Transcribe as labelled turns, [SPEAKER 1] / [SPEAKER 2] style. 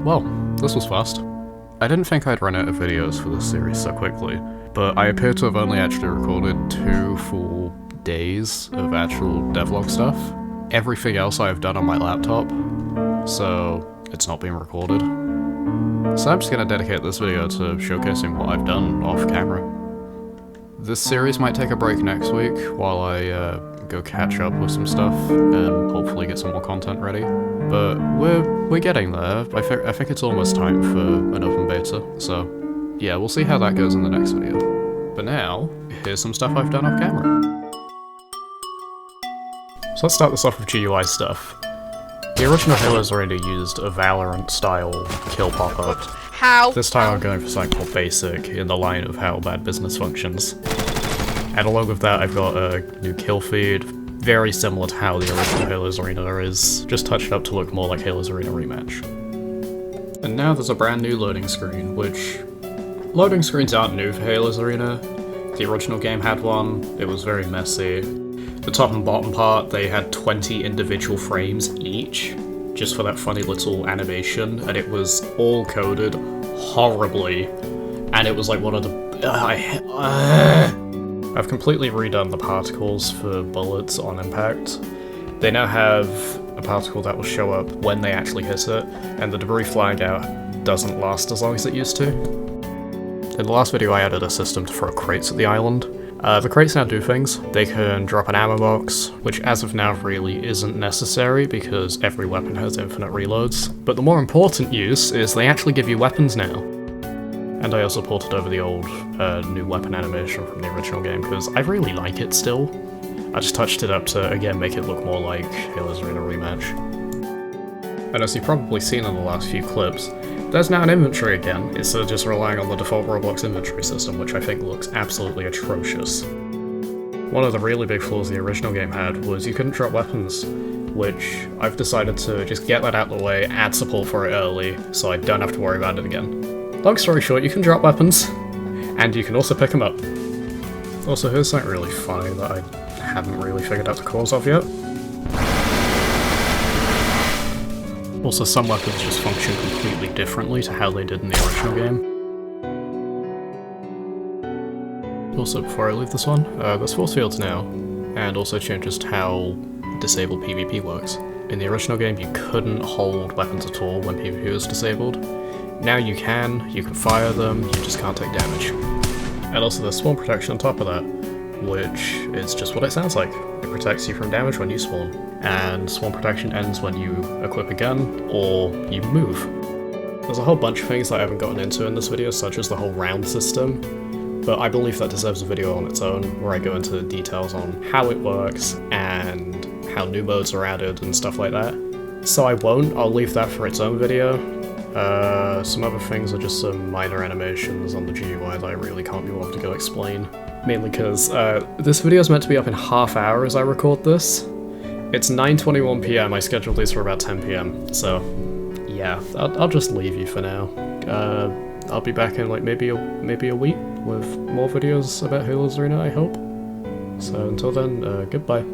[SPEAKER 1] Well, this was fast. I didn't think I'd run out of videos for this series so quickly, but I appear to have only actually recorded 2 full days of actual devlog stuff. Everything else I've done on my laptop, so it's not being recorded. So I'm just gonna dedicate this video to showcasing what I've done off camera. This series might take a break next week while I go catch up with some stuff and hopefully get some more content ready. But we're getting there. I think it's almost time for an open beta, so yeah, we'll see how that goes in the next video. But now, here's some stuff I've done off camera. So let's start this off with GUI stuff. The original Halo's already used a Valorant-style kill pop-up.
[SPEAKER 2] How?
[SPEAKER 1] This time I'm going for something more basic, in the line of how bad business functions. And along with that, I've got a new kill feed, very similar to how the original Halo's Arena is, just touched up to look more like Halo's Arena Rematch. And now there's a brand new loading screen, which... loading screens aren't new for Halo's Arena. The original game had one, it was very messy. The top and bottom part, they had 20 individual frames each, just for that funny little animation, and it was all coded horribly, and it was like one of the... I've completely redone the particles for bullets on impact. They now have a particle that will show up when they actually hit it, and the debris flying out doesn't last as long as it used to. In the last video I added a system to throw crates at the island. The crates now do things. They can drop an ammo box, which as of now really isn't necessary because every weapon has infinite reloads. But the more important use is they actually give you weapons now. And I also ported over the old new weapon animation from the original game because I really like it still. I just touched it up to, again, make it look more like Halo's Arena Rematch. And as you've probably seen in the last few clips, there's now an inventory again, instead of just relying on the default Roblox inventory system, which I think looks absolutely atrocious. One of the really big flaws the original game had was you couldn't drop weapons, which I've decided to just get that out of the way, add support for it early, so I don't have to worry about it again. Long story short, you can drop weapons, and you can also pick them up. Also, here's something really funny that I haven't really figured out the cause of yet. Also, some weapons just function completely differently to how they did in the original game. Also, before I leave this one, there's force fields now, and also changes to how disabled PvP works. In the original game, you couldn't hold weapons at all when PvP was disabled. Now you can fire them, you just can't take damage. And also there's spawn protection on top of that, which is just what it sounds like. It protects you from damage when you spawn. And spawn protection ends when you equip a gun, or you move. There's a whole bunch of things that I haven't gotten into in this video, such as the whole round system, but I believe that deserves a video on its own, where I go into details on how it works, and how new modes are added, and stuff like that. So I won't, I'll leave that for its own video. Some other things are just some minor animations on the GUI that I really can't be bothered to go explain. Mainly because this video is meant to be up in half hour as I record this. It's 9:21 PM, I scheduled these for about 10 PM, so yeah, I'll just leave you for now. I'll be back in like maybe a week with more videos about Halo's Arena, I hope. So until then, goodbye.